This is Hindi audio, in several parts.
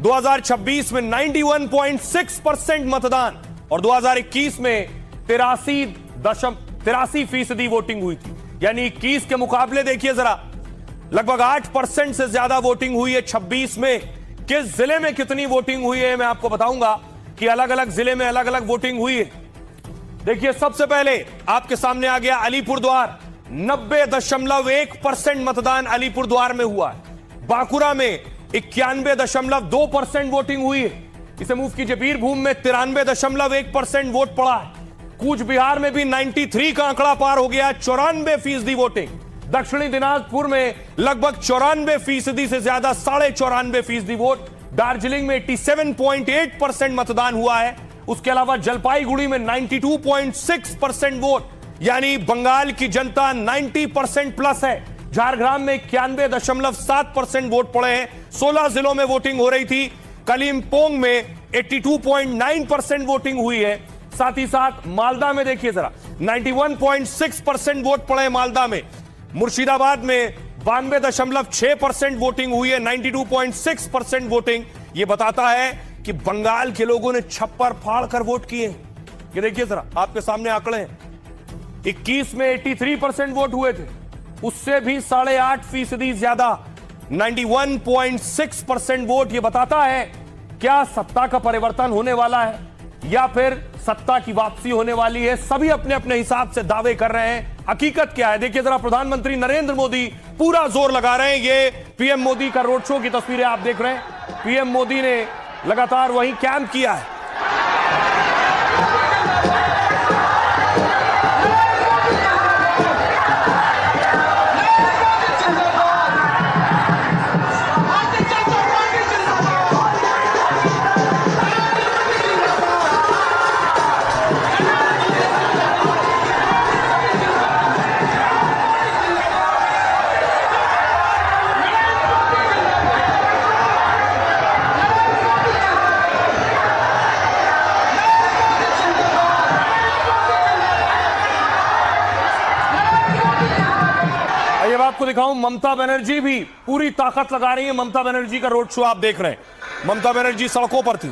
2026 में 91.6% मतदान और 2021 में 83% वोटिंग हुई थी। यानी 21 के मुकाबले देखिए जरा, लगभग 8% से ज्यादा वोटिंग हुई है 26 में। किस जिले में कितनी वोटिंग हुई है मैं आपको बताऊंगा कि अलग अलग जिले में अलग अलग वोटिंग हुई है। देखिए सबसे पहले आपके सामने आ गया अलीपुरद्वार, 90.1% मतदान अलीपुरद्वार में हुआ है। बांकुरा में 91.2% वोटिंग हुई है। इसे मूव कीजिए, बीरभूम में 93.1% वोट पड़ा है। कूच बिहार में भी 93 का आंकड़ा पार हो गया, 94% वोटिंग। दक्षिणी दिनाजपुर में लगभग 94% से ज्यादा, 94.5% वोट। दार्जिलिंग में 87.8% मतदान हुआ है। उसके अलावा जलपाईगुड़ी में 92.6% वोट, यानी बंगाल की जनता 90% प्लस है। झारग्राम में 91.7% वोट पड़े हैं। 16 जिलों में वोटिंग हो रही थी। कलिम्पोंग में 82.9% वोटिंग हुई है। साथ ही साथ मालदा में देखिए जरा, 91.6% वोट पड़े मालदा में। मुर्शिदाबाद में 92.6% वोटिंग हुई है, 92.6% वोटिंग। यह बताता है कि बंगाल के लोगों ने छप्पर फाड़ कर वोट किए। ये देखिए जरा, आपके सामने आंकड़े हैं। 21 में 83% वोट हुए थे, उससे भी 8.5% ज्यादा, 91.6% वोट। यह बताता है क्या सत्ता का परिवर्तन होने वाला है या फिर सत्ता की वापसी होने वाली है। सभी अपने अपने हिसाब से दावे कर रहे हैं। हकीकत क्या है देखिए जरा, प्रधानमंत्री नरेंद्र मोदी पूरा जोर लगा रहे हैं। ये पीएम मोदी का रोड शो की तस्वीरें आप देख रहे हैं। पीएम मोदी ने लगातार वहीं कैंप किया है। आपको दिखाऊं, ममता बनर्जी भी पूरी ताकत लगा रही है। ममता बनर्जी का रोड शो आप देख रहे हैं। ममता बनर्जी सड़कों पर थी।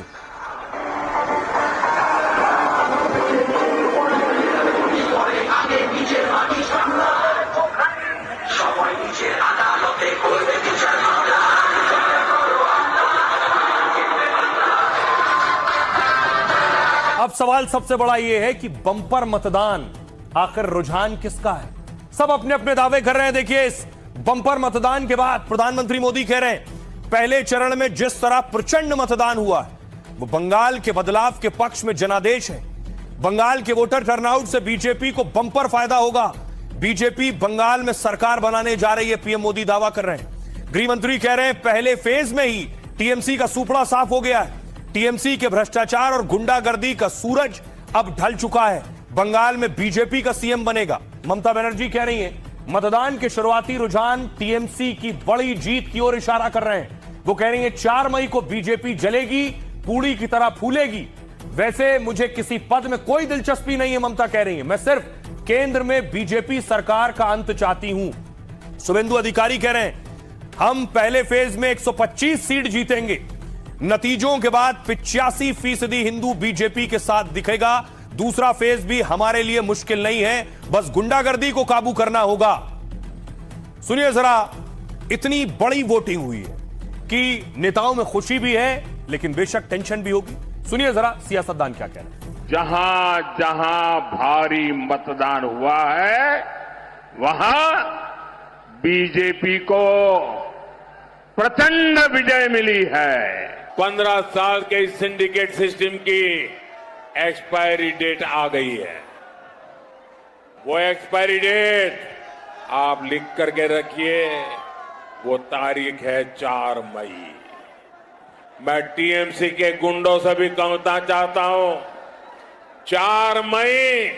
अब सवाल सबसे बड़ा यह है कि बंपर मतदान आखिर रुझान किसका है। सब अपने अपने दावे कर रहे हैं। देखिए इस बंपर मतदान के बाद प्रधानमंत्री मोदी कह रहे हैं पहले चरण में जिस तरह प्रचंड मतदान हुआ है वो बंगाल के बदलाव के पक्ष में जनादेश है। बंगाल के वोटर टर्नआउट से बीजेपी को बंपर फायदा होगा। बीजेपी बंगाल में सरकार बनाने जा रही है, पीएम मोदी दावा कर रहे हैं। गृह मंत्री कह रहे हैं पहले फेज में ही टीएमसी का सुपड़ा साफ हो गया है। टीएमसी के भ्रष्टाचार और गुंडागर्दी का सूरज अब ढल चुका है। बंगाल में बीजेपी का सीएम बनेगा। ममता बनर्जी कह रही हैं मतदान के शुरुआती रुझान टीएमसी की बड़ी जीत की ओर इशारा कर रहे हैं। वो कह रही हैं 4 मई को बीजेपी जलेगी, पूड़ी की तरह फूलेगी। वैसे मुझे किसी पद में कोई दिलचस्पी नहीं है, ममता कह रही हैं। मैं सिर्फ केंद्र में बीजेपी सरकार का अंत चाहती हूं। शुभेंदु अधिकारी कह रहे हैं हम पहले फेज में 125 सीट जीतेंगे। नतीजों के बाद 85% हिंदू बीजेपी के साथ दिखेगा। दूसरा फेज भी हमारे लिए मुश्किल नहीं है, बस गुंडागर्दी को काबू करना होगा। सुनिए जरा, इतनी बड़ी वोटिंग हुई है कि नेताओं में खुशी भी है लेकिन बेशक टेंशन भी होगी। सुनिए जरा सियासतदान क्या कह रहे हैं। जहां जहां भारी मतदान हुआ है वहां बीजेपी को प्रचंड विजय मिली है। 15 साल के सिंडिकेट सिस्टम की एक्सपायरी डेट आ गई है। वो एक्सपायरी डेट आप लिख करके रखिए, वो तारीख है 4 मई। मैं टीएमसी के गुंडों से भी कहना चाहता हूं 4 मई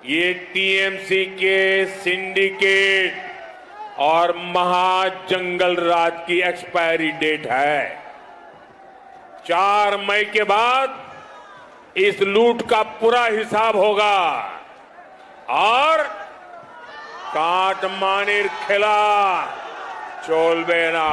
ये टीएमसी के सिंडिकेट और महाजंगल राज की एक्सपायरी डेट है। 4 मई के बाद इस लूट का पूरा हिसाब होगा और काटमानिर खिला चोलबेना।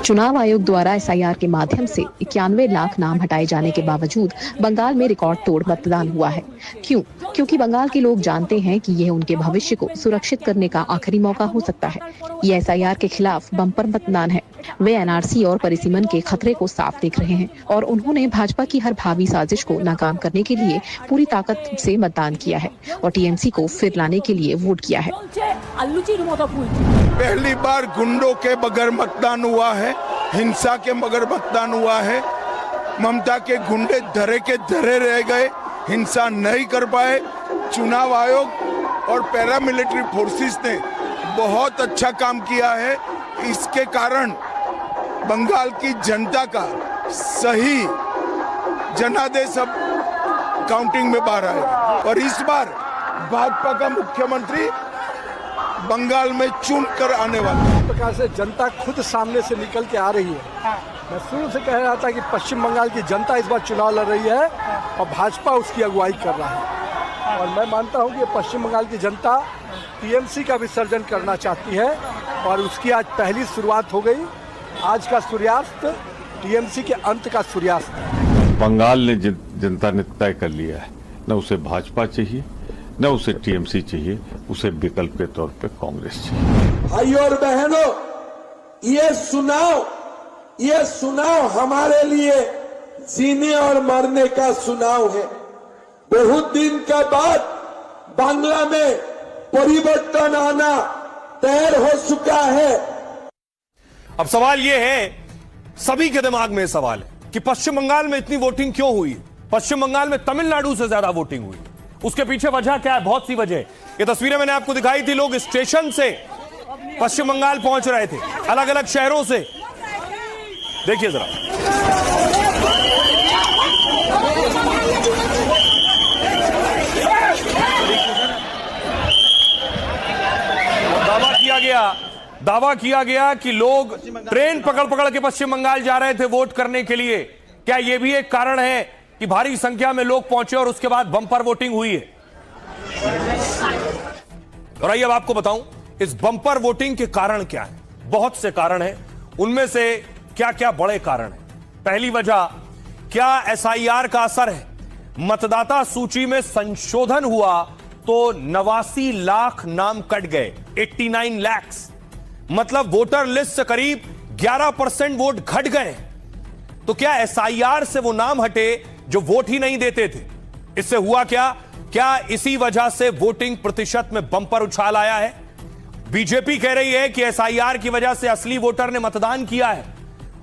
चुनाव आयोग द्वारा एसआईआर के माध्यम से 91 लाख नाम हटाए जाने के बावजूद बंगाल में रिकॉर्ड तोड़ मतदान हुआ है। क्यों? क्योंकि बंगाल के लोग जानते हैं कि यह उनके भविष्य को सुरक्षित करने का आखिरी मौका हो सकता है। ये एसआईआर के खिलाफ बम्पर मतदान है। वे एनआरसी और परिसीमन के खतरे को साफ देख रहे हैं और उन्होंने भाजपा की हर भावी साजिश को नाकाम करने के लिए पूरी ताकत से मतदान किया है और टीएमसी को फिर लाने के लिए वोट किया है। पहली बार गुंडों के बगैर मतदान हुआ है, हिंसा के बगैर मतदान हुआ है। ममता के गुंडे धरे के धरे रह गए, हिंसा नहीं कर पाए। चुनाव आयोग और पैरामिलिट्री फोर्सेस ने बहुत अच्छा काम किया है। इसके कारण बंगाल की जनता का सही जनादेश अब काउंटिंग में बाहर आएगा और इस बार भाजपा का मुख्यमंत्री बंगाल में चुन कर आने वाला है। इस प्रकार से जनता खुद सामने से निकल के आ रही है। मैं शुरू से कह रहा था कि पश्चिम बंगाल की जनता इस बार चुनाव लड़ रही है और भाजपा उसकी अगुवाई कर रहा है और मैं मानता हूं कि पश्चिम बंगाल की जनता टीएमसी का विसर्जन करना चाहती है और उसकी आज पहली शुरुआत हो गई। आज का सूर्यास्त टीएमसी के अंत का सूर्यास्त है। बंगाल ने जनता ने तय कर लिया है, न उसे भाजपा चाहिए न उसे टीएमसी चाहिए, उसे विकल्प के तौर पे कांग्रेस चाहिए। भाइयों और बहनों, ये चुनाव हमारे लिए जीने और मरने का चुनाव है। बहुत दिन के बाद बांग्ला में परिवर्तन आना तैयार हो चुका है। अब सवाल यह है, सभी के दिमाग में सवाल है कि पश्चिम बंगाल में इतनी वोटिंग क्यों हुई? पश्चिम बंगाल में तमिलनाडु से ज्यादा वोटिंग हुई। उसके पीछे वजह क्या है? बहुत सी वजह। ये तस्वीरें मैंने आपको दिखाई थी, लोग स्टेशन से पश्चिम बंगाल पहुंच रहे थे, अलग अलग शहरों से। देखिए जरा, दावा किया गया कि लोग ट्रेन पकड़ पकड़ के पश्चिम बंगाल जा रहे थे वोट करने के लिए। क्या यह भी एक कारण है कि भारी संख्या में लोग पहुंचे और उसके बाद बम्पर वोटिंग हुई है? और आइए अब आपको बताऊं इस बम्पर वोटिंग के कारण क्या है। बहुत से कारण हैं, उनमें से क्या क्या बड़े कारण हैं। पहली वजह, क्या एसआईआर का असर है? मतदाता सूची में संशोधन हुआ तो 89 लाख नाम कट गए, 89 lakhs, मतलब वोटर लिस्ट से करीब 11% वोट घट गए। तो क्या एसआईआर से वो नाम हटे जो वोट ही नहीं देते थे? इससे हुआ क्या इसी वजह से वोटिंग प्रतिशत में बम्पर उछाल आया है? बीजेपी कह रही है कि एसआईआर की वजह से असली वोटर ने मतदान किया है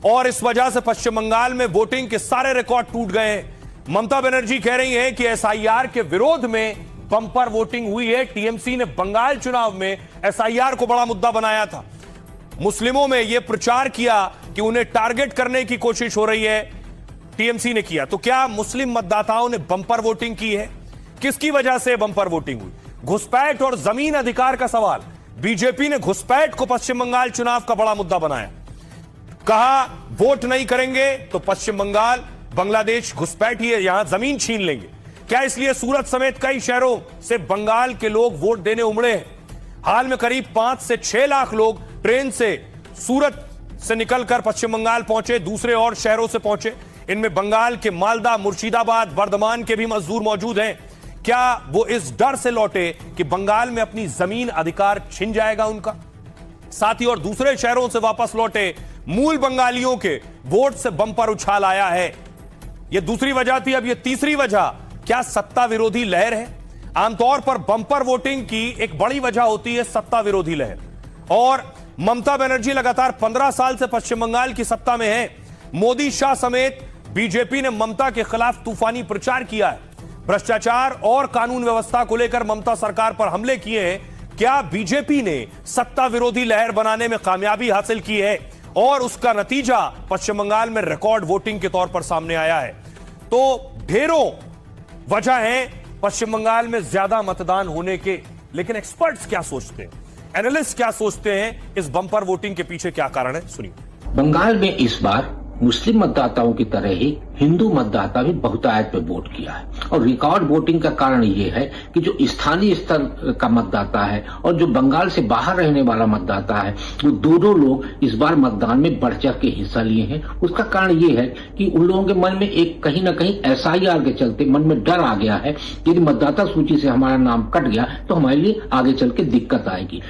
और इस वजह से पश्चिम बंगाल में वोटिंग के सारे रिकॉर्ड टूट गए हैं। ममता बनर्जी कह रही है कि एसआईआर के विरोध में बम्पर वोटिंग हुई है। टीएमसी ने बंगाल चुनाव में एसआईआर को बड़ा मुद्दा बनाया था। मुस्लिमों में यह प्रचार किया कि उन्हें टारगेट करने की कोशिश हो रही है, टीएमसी ने किया। तो क्या मुस्लिम मतदाताओं ने बम्पर वोटिंग की है? किसकी वजह से बम्पर वोटिंग हुई? घुसपैठ और जमीन अधिकार का सवाल। बीजेपी ने घुसपैठ को पश्चिम बंगाल चुनाव का बड़ा मुद्दा बनाया। कहा वोट नहीं करेंगे तो पश्चिम बंगाल बांग्लादेश घुसपैठ ही है, यहां जमीन छीन लेंगे। क्या इसलिए सूरत समेत कई शहरों से बंगाल के लोग वोट देने उमड़े हैं? हाल में करीब 5 से 6 लाख लोग ट्रेन से सूरत से निकलकर पश्चिम बंगाल पहुंचे, दूसरे और शहरों से पहुंचे। इनमें बंगाल के मालदा, मुर्शिदाबाद, बर्धमान के भी मजदूर मौजूद हैं। क्या वो इस डर से लौटे कि बंगाल में अपनी जमीन अधिकार छिन जाएगा उनका? साथ ही और दूसरे शहरों से वापस लौटे मूल बंगालियों के वोट से बम्पर उछाल आया है। यह दूसरी वजह थी। अब यह तीसरी वजह, क्या सत्ता विरोधी लहर है? आमतौर पर बम्पर वोटिंग की एक बड़ी वजह होती है सत्ता विरोधी लहर, और ममता बनर्जी लगातार 15 साल से पश्चिम बंगाल की सत्ता में है। मोदी, शाह समेत बीजेपी ने ममता के खिलाफ तूफानी प्रचार किया है। भ्रष्टाचार और कानून व्यवस्था को लेकर ममता सरकार पर हमले किए हैं। क्या बीजेपी ने सत्ता विरोधी लहर बनाने में कामयाबी हासिल की है और उसका नतीजा पश्चिम बंगाल में रिकॉर्ड वोटिंग के तौर पर सामने आया है? तो ढेरों वजह है पश्चिम बंगाल में ज्यादा मतदान होने के। लेकिन एक्सपर्ट्स क्या सोचते हैं, एनालिस्ट क्या सोचते हैं, इस बम्पर वोटिंग के पीछे क्या कारण है? सुनिए। बंगाल में इस बार मुस्लिम मतदाताओं की तरह ही हिंदू मतदाता भी बहुतायत पे वोट किया है। और रिकॉर्ड वोटिंग का कारण ये है कि जो स्थानीय स्तर का मतदाता है और जो बंगाल से बाहर रहने वाला मतदाता है, वो दोनों लोग इस बार मतदान में बढ़ चढ़ के हिस्सा लिए हैं। उसका कारण ये है कि उन लोगों के मन में एक कहीं ना कहीं SIR के चलते मन में डर आ गया है कि यदि मतदाता सूची से हमारा नाम कट गया तो हमारे लिए आगे चल के दिक्कत आएगी।